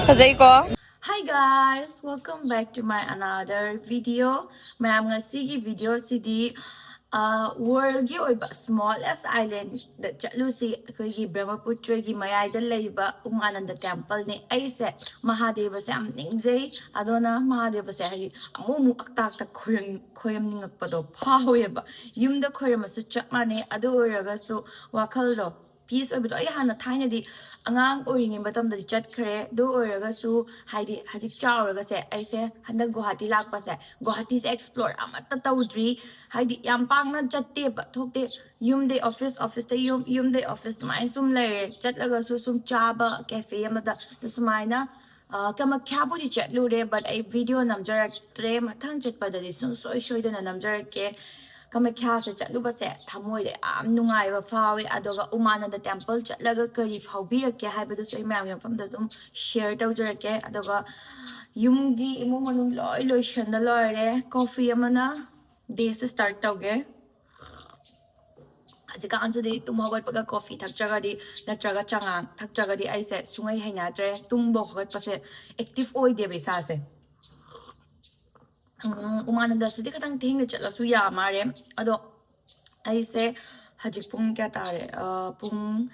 Hi guys, welcome back to my another video. Ma'am ngasigi video sidi world gi oiba smallest island da chatlusi akoigi Brahmaputra gi mayai da leiba Umananda temple ni aise Mahadeva se am ningjay adona Mahadeva se hai amu aktak ta khoyam ningakpado phaweba yumda khoyamasu chapmane adu oraga su wakhaldo piece of it hana tiny angang or in bottom the chat cre do or su hide haji chow or say I say handa guhati lak pase guhatis explore amata tawdri hide yampang na chatte but hokte de office the de office my sum layer chat laga su sum chaba cafe amada the sumaina kama kabudi chat lure but a video namjar tre mathang chat padali sum so shoy the namjar ke Kamakya chatluba se thamoy am nungaiba fawi adoga Umananda temple chatlaga kari phawbirake haibadu so imam yamfam da dum share tawjarake adoga yumgi imung manung loi shanda loire coffee amana days start tawge Ajikansi tum hawatpaga coffee thakjagadi natraga changang thakjagadi aise sungai hainatre tum bo hawatpase active oy de besase Umananda city katang thing the chatla suya mare ado I say hajik pung kya tare pung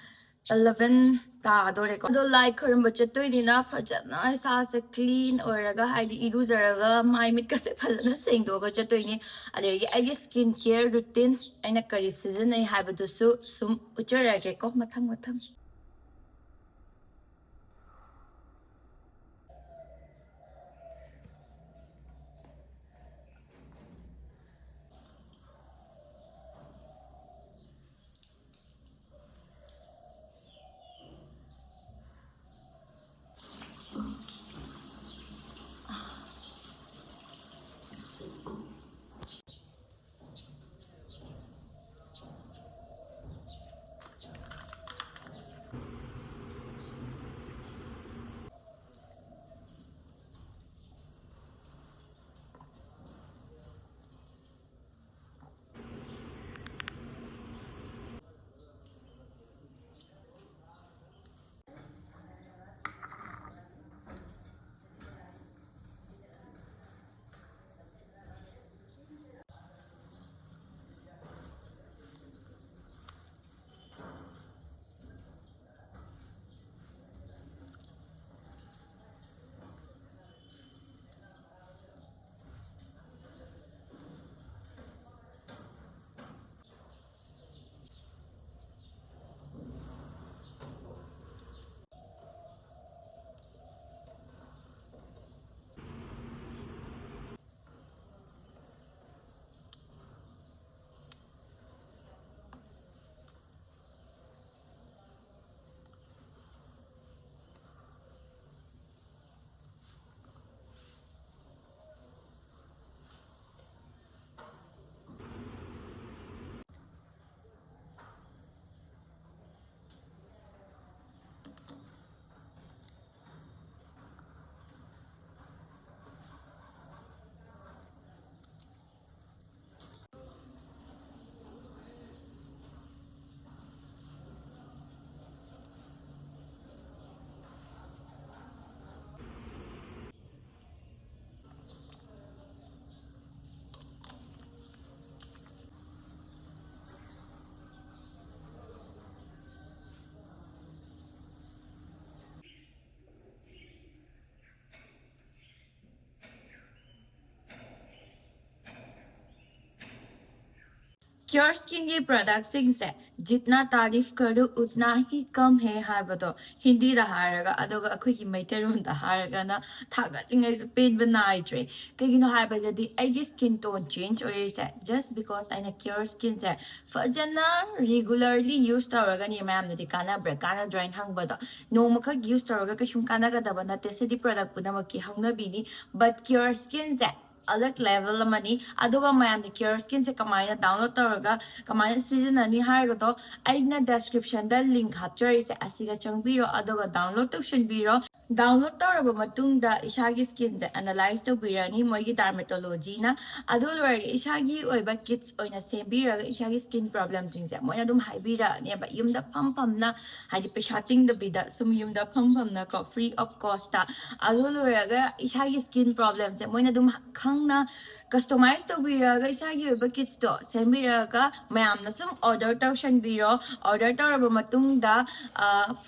11 ta dore ko do like khurumuba chatoi dina fajana sa se clean oraga haidi iruzaraga mai mit ka se phajana sengdo ga chatoi ni adegi ai skin care routine aina kari season ai habadu su sum uchara ke ko mathang CureSkin के product से जितना तारीफ करो उतना ही कम है हाबदो हिंदी दा हारगा अदोगा अखोई की मैतरोन दा हारगा ना थागलिंगै सु पेन बनाइट्रे कगिनो हाबदि आइगे स्किन टोन चेंज ओइसे जस्ट बिकॉज आइना CureSkin से फजना रेगुलरली यूज तौरगा नि मैम नदि काना ड्राइन हंगबदो नोमखक यूज तौरगा कशुम काना गदबा नते सेदि प्रोडक्ट पुनमकी हंगबिनी बट CureSkin से अलग लेवल अमनी अदुगा मैम द CureSkin से कमायना डाउनलोड तौरगा कमायना सिजननी हारगदो अइना डिस्क्रिप्शन दा लिंक हापचरी से असिगा चंगबिरो अदुगा डाउनलोड तौशनबिरो डाउनलोड तौरबा मतुंगदा इसागी स्किन से एनालाइज तौबिरानी मोइगी डर्मेटोलॉजी ना अदु लोरगे इसागी ओइबा किट्स ओइना सेंबिरागा इसागी स्किन प्रॉब्लम सिंसे मोइना दुम हाइबिरानी बा युमदा फमफमना हाइदि पैसा तिंगदबिदा सुम युमदा फमफमना को फ्री ऑफ कॉस्ट ता अदु लोरगा इसागी स्किन प्रॉब्लम से मोइना दुम खंगना कस्टमाइज तौबिरागा इसागी ओइबा किट्स तो सेंबिरागा मयामना सुम ऑर्डर तौशनबिरो ऑर्डर तौरबा मतुंगदा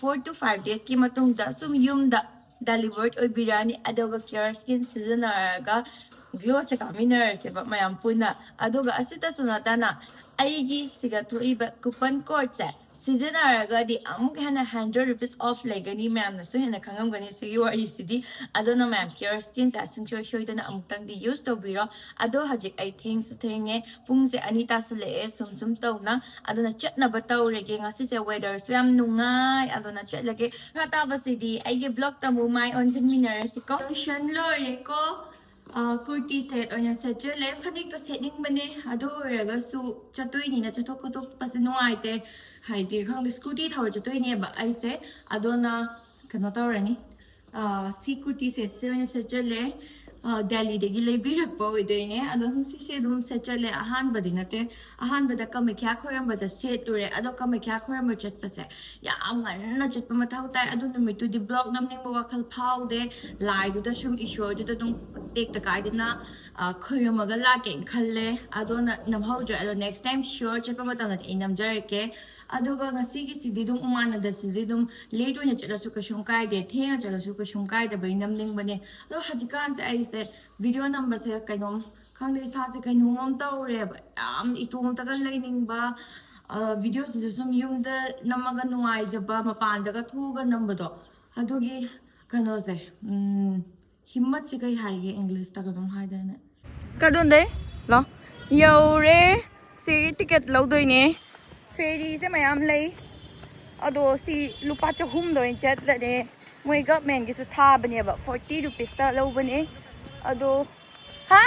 4 to 5 days की मतुंगदा सुम युमदा delivered oibirani adoga CureSkin sizinaraga glow se kaminarase ba mayam puna adoga asita sunatana aigi siga thoiba coupon code se sizinaraga di amuk hana 100 rupees off legani mayam na so hena khangam gani sigi wari sidi adona mayam CureSkin sa sung show show dana amuk tang di use to biro ado hajik I think so thenge pung se anita sele sum sum tawna adona chatna ba tawrege ngasi se weather so yam nungai adona chatlage khata ba sidi aige blog ta mu mai on seminars ko shan lore ko kurti set onya sechele phanik to setting bane ado raga su chatoi ni na chathok ko pas nuai te haidi khang scooty thawr chatoi ne ba ai se adona kano tawrani si kurti set se onya sechele Delhi degi leibirakpa oidoine ado sise dum sechale ahanbadi nate ahanbada kamekhya khoram seture ado kamekhya khoram chatpase yam nganna chatpa mathau tai ado numitu di blog namningba wakhal phaude lai du da sum issue du da dum tek ta kaidina khoyamaga lake khalle ado namhaudre ado next time sure chatpa matam na namjareke aduga ngasi gi sidi dum Umananda sidi dum late oina chalasu kashum kaide thenga chalasu kashum kaide bai namningbane ado hajikan se ai se video number se kainom khangde sa se kainom am tawre ba am itum tagal lainingba video se sum yumda namaga nuai jaba mapan daga thuga nambado adugi kano se himmat se kai haige English ta kadum haidane kadonde lo yaure se ticket lawdoine ferry se mayam lei ado si lupa chahum doin chat lade moi government gi su tha bane ba 40 rupees ta lo bane ado ha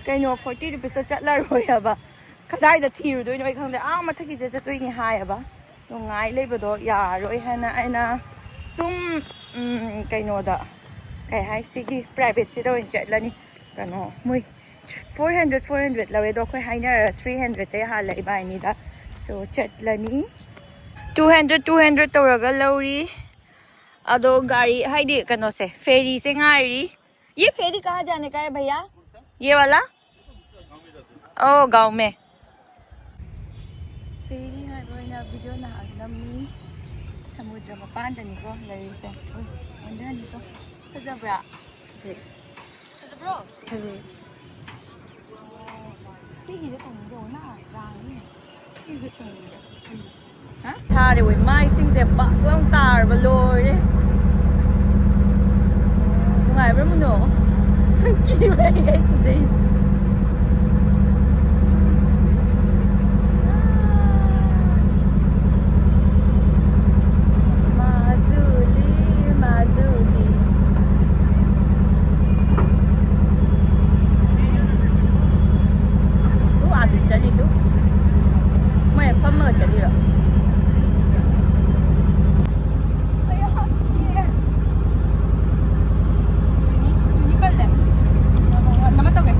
kaino 40 rupees ta chat la roi ba kadai da thiru doin oi khangde a ma thaki je chatoi ni hai ba no ngai lei ba do ya roi hana aina sum kaino da kai hai sigi private se doin chat lani kano moi 400 lawe do khoi haina 300 te ha lai bai ni da so chat lani 200 tawraga lori ado gari haidi kano se ferry se ngari ye ferry kahan jane ka hai bhaiya ye wala oh gaon mein ferry hai boina video na aglamni samudra mapan dani ko lari se onda ni ko khazabra ji khazabro ji Sige de tong do na rang sige de tong ha tha de wei mai sing de ba long tar ba lor de ngai ba mo no ki wei ai ji Nama tau ke?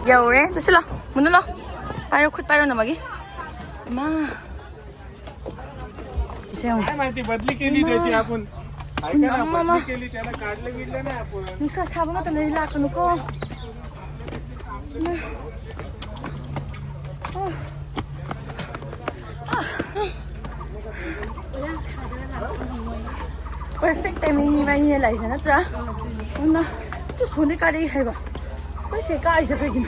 Yaudah, sesulah, mana lo? Paru kut paru nama lagi. Ma, bisa yang? काय माहिती बदली केली त्याची आपण ऐका ना बदली केली त्याला काढलं गेलं ना आपण Nusa sabi mo tanong nila ako ko. Perfect timing ni ba niya lai na tra? Una, tu phone ka ri hai ba? Koi se ka ai sa pe gin.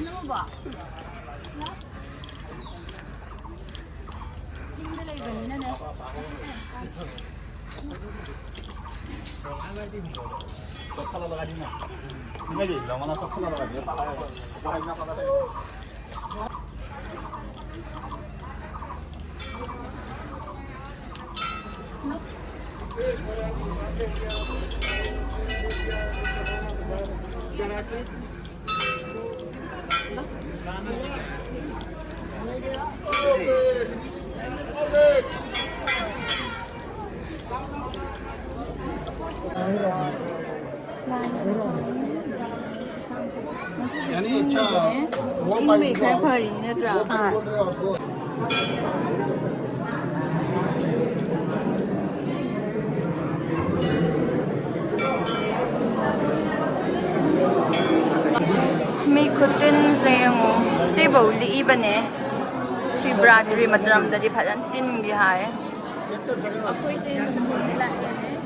No ba? Hindi lai ba ni na na? यानी अच्छा वो May kaya pa rin na tra. May kutin sa yung sibaw liiba ne. Si Bradley madram da di palantin gihay. Ako sa yung nila yan eh.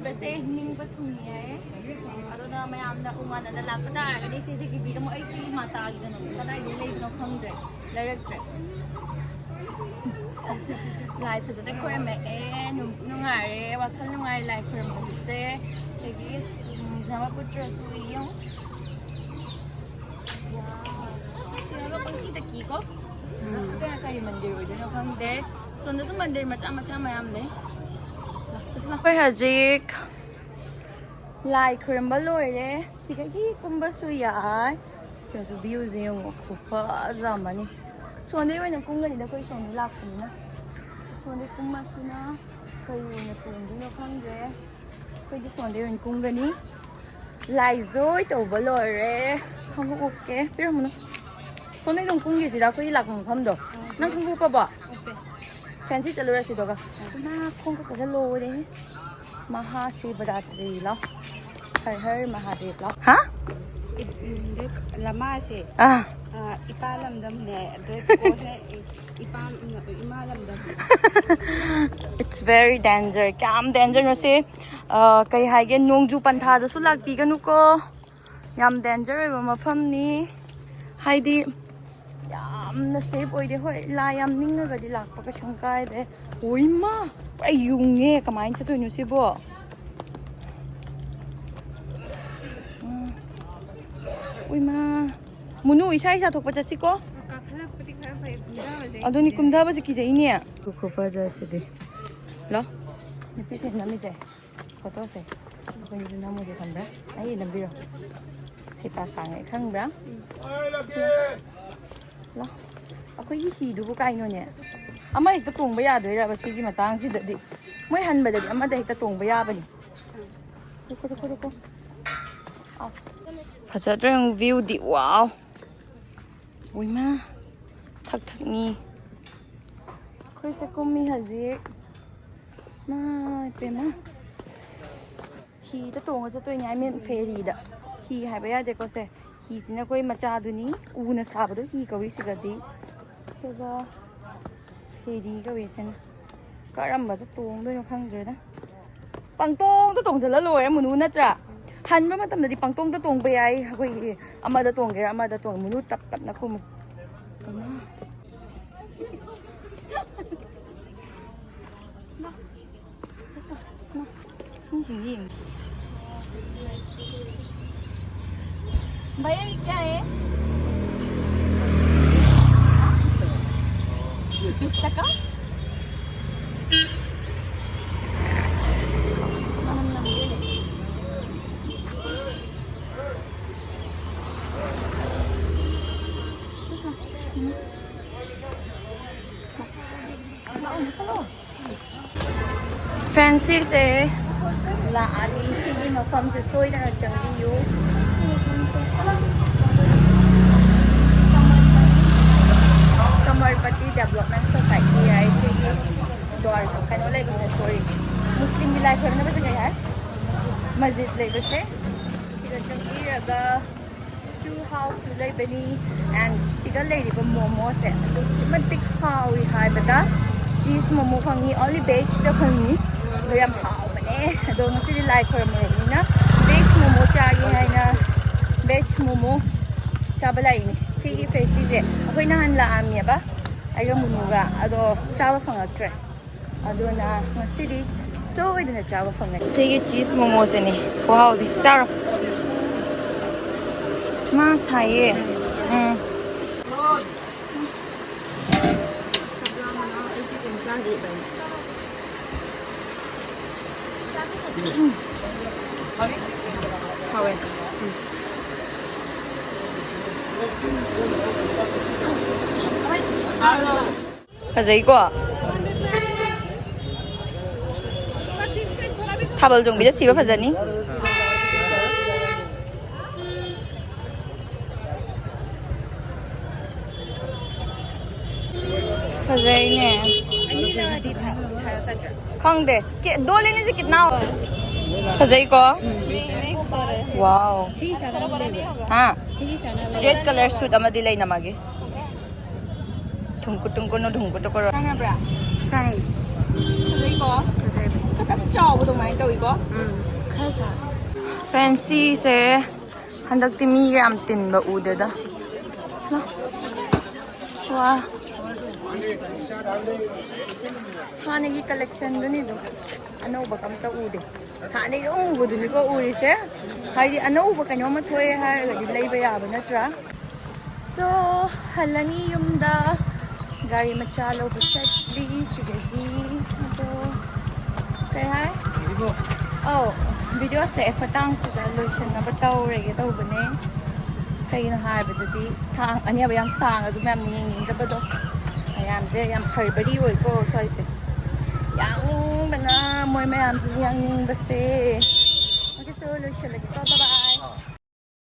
Kasi ningba thung eh. Ato na mayam na Umananda lapata. Ini sisi kibira mo ay si matag na no. Kanay delay no kongre. Direct trip. Lai sa te kore me nung sinungare wakal nungare lai kore mo se. Sige Brahmaputra suyong. Sino ba pang kita kiko? Kaya kari mandir udah no kongre. So na sa mandir macam-macam mayam ne. Hoy hajik lai khurumuba loire sigagi kumba suya sa su view zeng khupa zamani sonde wena kungani da koi sonde lakuni na sonde kumma suna kai wena tundi no khangre koi di sonde wena kungani lai zoi to balore khangu okke pero muno sonde dong kungi sida koi lakung phamdo nang khangu pa ba fancy chalura si doga na khong ka lo re Mahashivratri ला हर हर महादेव ला हाँ lama sih ipalam dam ne imalam dam it's very danger kam danger no se kai haige nongju pantha da su lak pi ganu ko yam danger ba mafam ni haidi yam na safe oi de hoi la yam ninga ga di lak pa ka shangkai de oi ma ai yung nge kamain cha to nyu si bo oi ma Munu isa isa thokpa chasiko. ꯀꯥꯈꯠꯂꯛꯄꯗꯤ ꯈꯔ ꯐꯩ ꯀꯨꯝꯊꯕꯁꯦ Adoni kumdhabase kijaine. Kufaja sidi. Lo. Nipi se namise. Photo se. Koi ni namu je khambra. Ai nambiro. Hei pa sangai khangbra. Lo. Akoi hi du bu kai no ne. Ama hekta tongba ya doira ba sigi matang si dadi. Moi hanba dadi ama da hekta tongba ya bani. Ruko. Fajadreng view di wow. Ui ma. Thak ni. Khoi se kummi haji. Ma pema. Hi ta tonga cha toi nyai men ferry da. Hi hai ba ya de ko se. Hi sina koi macha du ni u na sa ba do hi kawi si ga di. Ba ferry ka we sen. Karam ba ta tong do no khang dre da. Pang tong to tong jala loi munu na tra. Han ba matam da di pang tong to tong ba yai koi ama da tong ge ama da tong munu tap na kum. भैया ये क्या है? 20 टका? Fancy से लानी सिगी मफम से सोइदना चंगियु कमरपति development society है सिगी द्वार से कनो ले बसे सॉरी मुस्लिम की लाइफ में बसे गया है मस्जिद ले बसे सिगा चंगी रगा सू हाउस ले बनी एंड सिगा ले रिबो मोमो से मतिक खावी हाय बता चीज मोमो फंगी ओनली बेच द फंगी तो यम हाउ बने दो ngasi लाइक कर में ना बेच मोमो चागी है ना बेच मोमो चाबलाई ni sigi फेची जे अखोई नहन ला आमी बा आइगा मुनुगा अदो चाबा फंगत्रे अदो ना ngasi di so idina चाबा फंगै sigi cheese momo se ni wow di charo ma saye 하웨 가자이고 타벌 종비자 집에 가자니 가자이네 खंगदे के दो लेने से कितना होगा खजाई को वाओ हाँ रेड कलर सूट अमदी लेना मागे ढुंकु नो ढुंकु तो करो चाहे खजाई को खतम चाव तो माइन तो इको फैंसी से हंदक तिमी के आम तिन बा उदे दा वाह हाने की कलेक्शन दुनी दो अनौबा कमता उदे हाने उबदुनी को उरिसे हाइदि अनौबा कनो म थोए हारगदि लेबा याबा नत्रा सो हलनी युमदा गाड़ी मचा लोबा चटली सिगगी तो काय हाय ओ वीडियो से पतांग से लोशन ना बताओ रेगे तो बने कहीं हाय बददी सांग अनिया बयाम सांग अदु मैम निंग दबदो याम से याम खरबरी होय को सॉरी से yang bana moy mayam se yang ning base okay so lo shall like